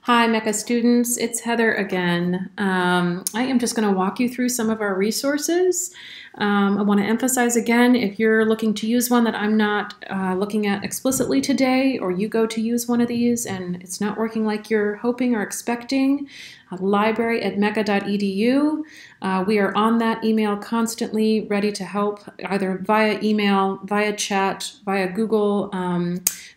Hi, Mecca students. It's Heather again. I am just going to walk you through some of our resources. I want to emphasize again, if you're looking to use one that I'm not looking at explicitly today, or you go to use one of these and it's not working like you're hoping or expecting, library@mecca.edu. We are on that email constantly, ready to help either via email, via chat, via Google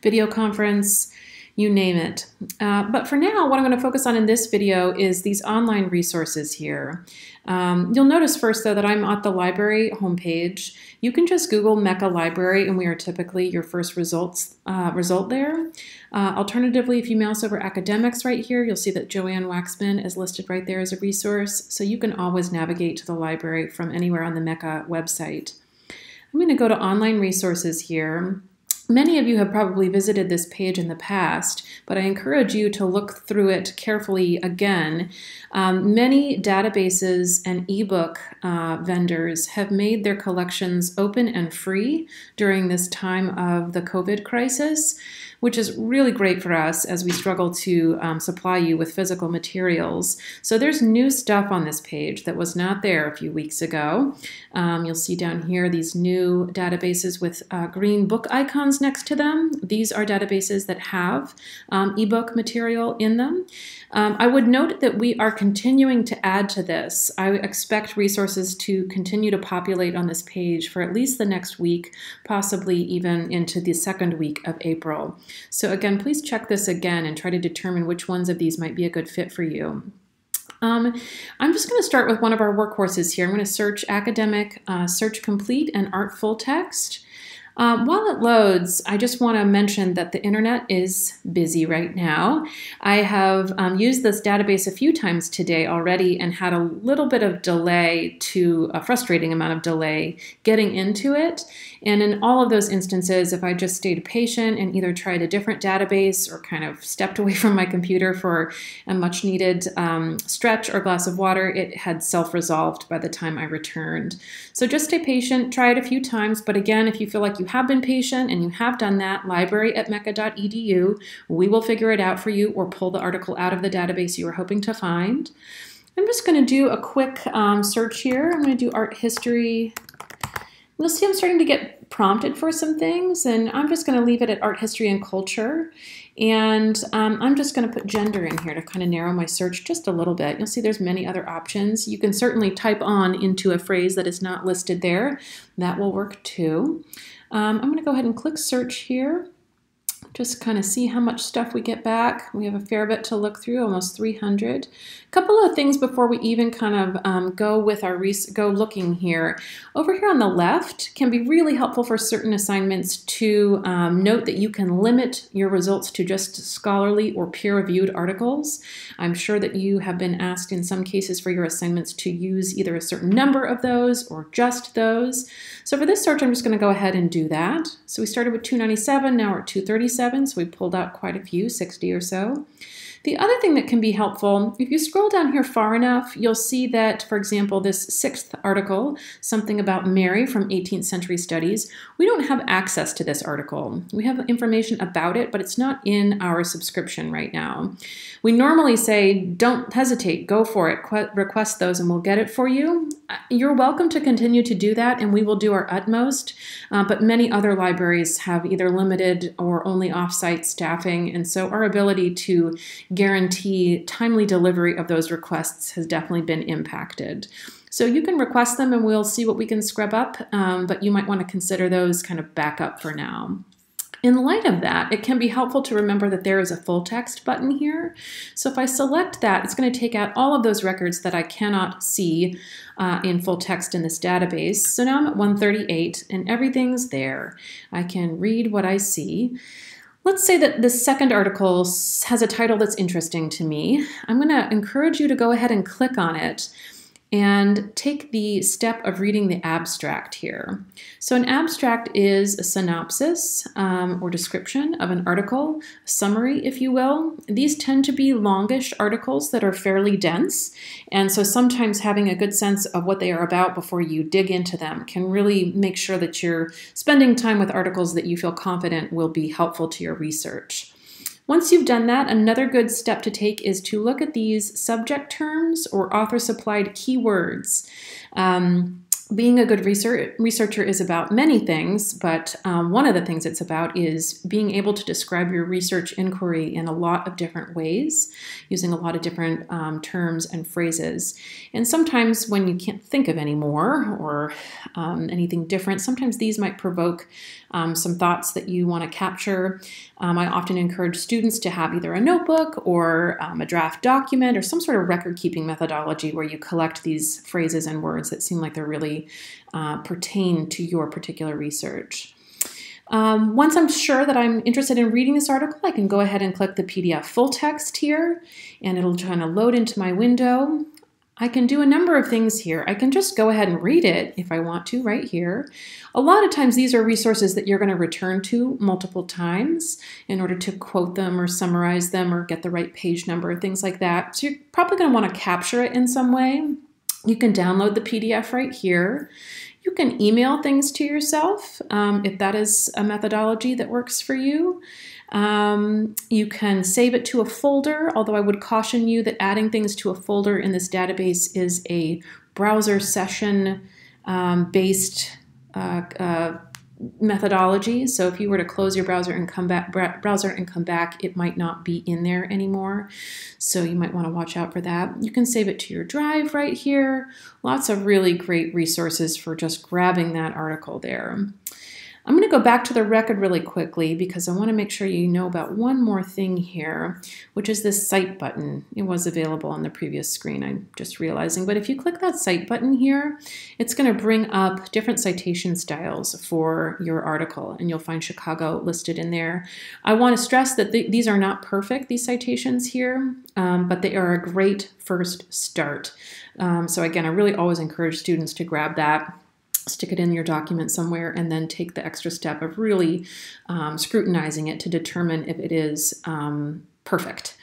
video conference, you name it. But for now, what I'm going to focus on in this video is these online resources here. You'll notice first, though, that I'm at the library homepage. You can just Google Mecca Library, and we are typically your first result there. Alternatively, if you mouse over academics right here, you'll see that Joanne Waxman is listed right there as a resource, so you can always navigate to the library from anywhere on the Mecca website. I'm going to go to online resources here. Many of you have probably visited this page in the past, but I encourage you to look through it carefully again. Many databases and ebook vendors have made their collections open and free during this time of the COVID crisis, which is really great for us as we struggle to supply you with physical materials. So there's new stuff on this page that was not there a few weeks ago. You'll see down here these new databases with green book icons next to them. These are databases that have ebook material in them. I would note that we are continuing to add to this. I expect resources to continue to populate on this page for at least the next week, possibly even into the second week of April. So again, please check this again and try to determine which ones of these might be a good fit for you. I'm just going to start with one of our workhorses here. I'm going to search Academic Search Complete and Art Full Text. While it loads, I just want to mention that the internet is busy right now. I have used this database a few times today already and had a little bit of delay, a frustrating amount of delay getting into it. And in all of those instances, if I just stayed patient and either tried a different database or kind of stepped away from my computer for a much needed stretch or glass of water, it had self-resolved by the time I returned. So just stay patient, try it a few times. But again, if you feel like you have been patient and you have done that, library@mecca.edu, we will figure it out for you or pull the article out of the database you were hoping to find. I'm just going to do a quick search here. I'm going to do art history. You'll see I'm starting to get prompted for some things, and I'm just going to leave it at art history and culture. And I'm just going to put gender in here to kind of narrow my search just a little bit. You'll see there's many other options. You can certainly type on into a phrase that is not listed there. That will work too. I'm going to go ahead and click search here. Just kind of see how much stuff we get back. We have a fair bit to look through, almost 300. A couple of things before we even kind of go looking here. Over here on the left can be really helpful for certain assignments to note that you can limit your results to just scholarly or peer-reviewed articles. I'm sure that you have been asked in some cases for your assignments to use either a certain number of those or just those. So for this search, I'm just going to go ahead and do that. So we started with 297, now we're at 237, so we pulled out quite a few, 60 or so. The other thing that can be helpful, if you scroll down here far enough, you'll see that, for example, this 6th article, something about Mary from 18th century studies, we don't have access to this article. We have information about it, but it's not in our subscription right now. We normally say, don't hesitate, go for it, request those and we'll get it for you. You're welcome to continue to do that and we will do our utmost, but many other libraries have either limited or only off-site staffing, and so our ability to guarantee timely delivery of those requests has definitely been impacted. So you can request them and we'll see what we can scrub up, but you might want to consider those kind of backup for now. In light of that, it can be helpful to remember that there is a full text button here. So if I select that, it's going to take out all of those records that I cannot see in full text in this database. So now I'm at 138 and everything's there. I can read what I see. Let's say that the second article has a title that's interesting to me. I'm going to encourage you to go ahead and click on it and take the step of reading the abstract here. So an abstract is a synopsis or description of an article, a summary, if you will. These tend to be longish articles that are fairly dense, and so sometimes having a good sense of what they are about before you dig into them can really make sure that you're spending time with articles that you feel confident will be helpful to your research. Once you've done that, another good step to take is to look at these subject terms or author-supplied keywords. Being a good researcher is about many things, but one of the things it's about is being able to describe your research inquiry in a lot of different ways, using a lot of different terms and phrases. And sometimes when you can't think of any more or anything different, sometimes these might provoke some thoughts that you want to capture. I often encourage students to have either a notebook or a draft document or some sort of record-keeping methodology where you collect these phrases and words that seem like they're really pertain to your particular research. Once I'm sure that I'm interested in reading this article, I can go ahead and click the PDF full text here, and it'll kind of load into my window. I can do a number of things here. I can just go ahead and read it if I want to right here. A lot of times these are resources that you're going to return to multiple times in order to quote them or summarize them or get the right page number, things like that. So you're probably going to want to capture it in some way. You can download the PDF right here. You can email things to yourself if that is a methodology that works for you. You can save it to a folder, although I would caution you that adding things to a folder in this database is a browser session based methodology. So if you were to close your browser and come back, it might not be in there anymore. So you might want to watch out for that. You can save it to your drive right here. Lots of really great resources for just grabbing that article there. I'm going to go back to the record really quickly because I want to make sure you know about one more thing here, which is this Cite button. It was available on the previous screen, I'm just realizing. But if you click that Cite button here, it's going to bring up different citation styles for your article, and you'll find Chicago listed in there. I want to stress that these are not perfect, these citations here, but they are a great first start. So again, I really always encourage students to grab that, stick it in your document somewhere, and then take the extra step of really scrutinizing it to determine if it is perfect.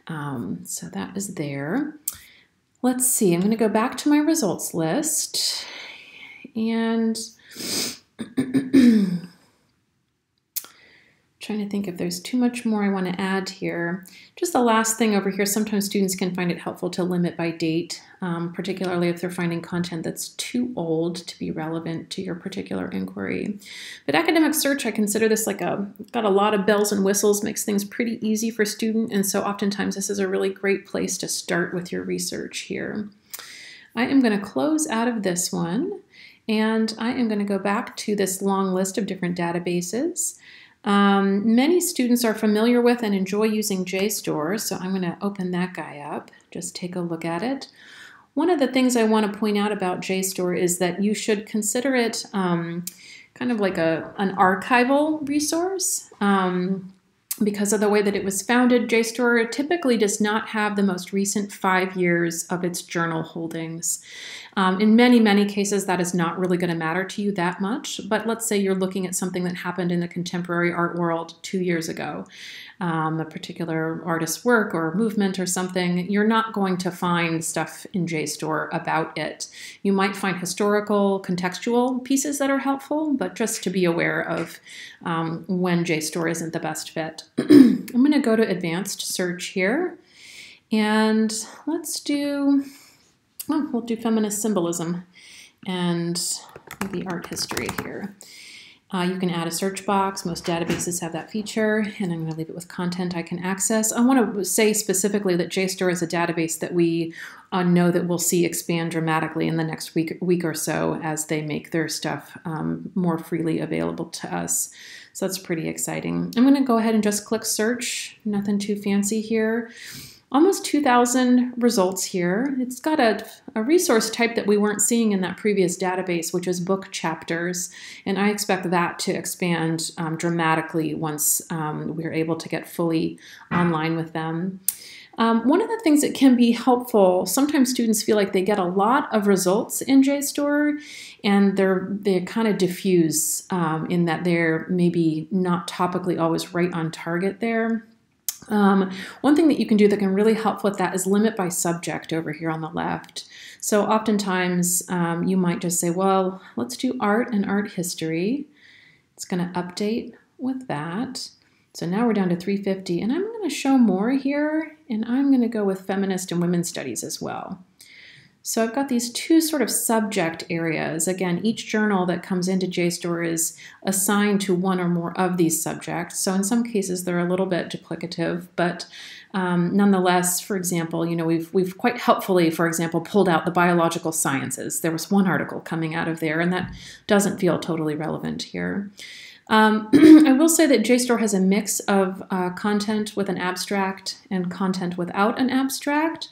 So that is there. Let's see, I'm going to go back to my results list and trying to think if there's too much more I want to add here. Just the last thing over here, sometimes students can find it helpful to limit by date, particularly if they're finding content that's too old to be relevant to your particular inquiry. But academic search, I consider this like got a lot of bells and whistles, makes things pretty easy for students, and so oftentimes this is a really great place to start with your research here. I am going to close out of this one, and I am going to go back to this long list of different databases. Many students are familiar with and enjoy using JSTOR, so I'm going to open that guy up, just take a look at it. One of the things I want to point out about JSTOR is that you should consider it kind of like an archival resource. Because of the way that it was founded, JSTOR typically does not have the most recent 5 years of its journal holdings. In many, many cases, that is not really going to matter to you that much, but let's say you're looking at something that happened in the contemporary art world 2 years ago, a particular artist's work or movement or something, you're not going to find stuff in JSTOR about it. You might find historical, contextual pieces that are helpful, but just to be aware of when JSTOR isn't the best fit. I'm going to go to advanced search here, and let's do, we'll do feminist symbolism and maybe art history here. You can add a search box. Most databases have that feature, and I'm going to leave it with content I can access. I want to say specifically that JSTOR is a database that we know that we'll see expand dramatically in the next week or so as they make their stuff more freely available to us. So that's pretty exciting. I'm going to go ahead and just click search. Nothing too fancy here. Almost 2,000 results here. It's got a resource type that we weren't seeing in that previous database, which is book chapters, and I expect that to expand dramatically once we're able to get fully online with them. One of the things that can be helpful, sometimes students feel like they get a lot of results in JSTOR, and they're kind of diffuse in that they're maybe not topically always right on target there. One thing that you can do that can really help with that is limit by subject over here on the left. So oftentimes you might just say, well, let's do art and art history. It's going to update with that. So now we're down to 350, and I'm going to show more here, and I'm going to go with feminist and women's studies as well. So I've got these two sort of subject areas. Again, each journal that comes into JSTOR is assigned to one or more of these subjects. So in some cases, they're a little bit duplicative, but nonetheless, for example, we've quite helpfully, for example, pulled out the biological sciences. There was one article coming out of there, and that doesn't feel totally relevant here. I will say that JSTOR has a mix of content with an abstract and content without an abstract.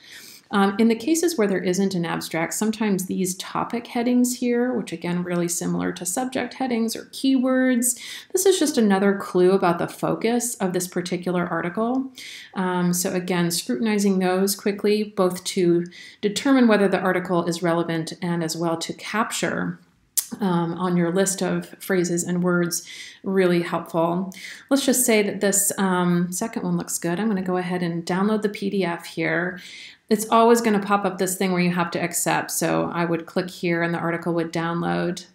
In the cases where there isn't an abstract, sometimes these topic headings here, which again, really similar to subject headings or keywords, this is just another clue about the focus of this particular article. So again, scrutinizing those quickly, both to determine whether the article is relevant and as well to capture on your list of phrases and words, really helpful. Let's just say that this second one looks good. I'm going to go ahead and download the PDF here. It's always going to pop up this thing where you have to accept. So I would click here and the article would download.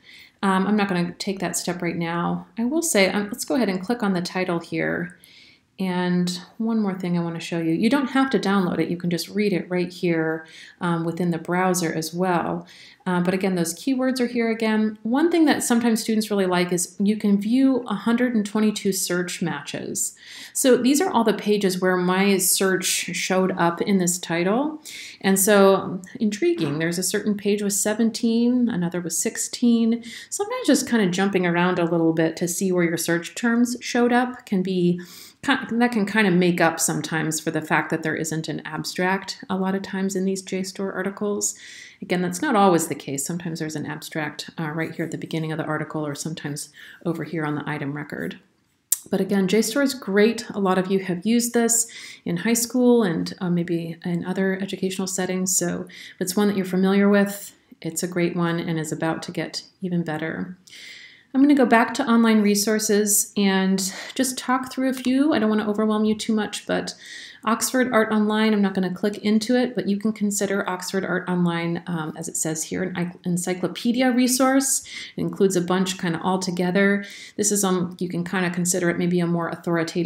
I'm not going to take that step right now. I will say, let's go ahead and click on the title here. And one more thing I want to show you. You don't have to download it. You can just read it right here within the browser as well. But again, those keywords are here again. One thing that sometimes students really like is you can view 122 search matches. So these are all the pages where my search showed up in this title. And so intriguing. There's a certain page with 17, another with 16. Sometimes just kind of jumping around a little bit to see where your search terms showed up that can kind of make up sometimes for the fact that there isn't an abstract a lot of times in these JSTOR articles. Again, that's not always the case. Sometimes there's an abstract right here at the beginning of the article or sometimes over here on the item record. But again, JSTOR is great. A lot of you have used this in high school and maybe in other educational settings. So if it's one that you're familiar with, it's a great one and is about to get even better. I'm going to go back to online resources and just talk through a few. I don't want to overwhelm you too much, but Oxford Art Online, I'm not going to click into it, but you can consider Oxford Art Online, as it says here, an encyclopedia resource. It includes a bunch kind of all together. This is, you can kind of consider it maybe a more authoritative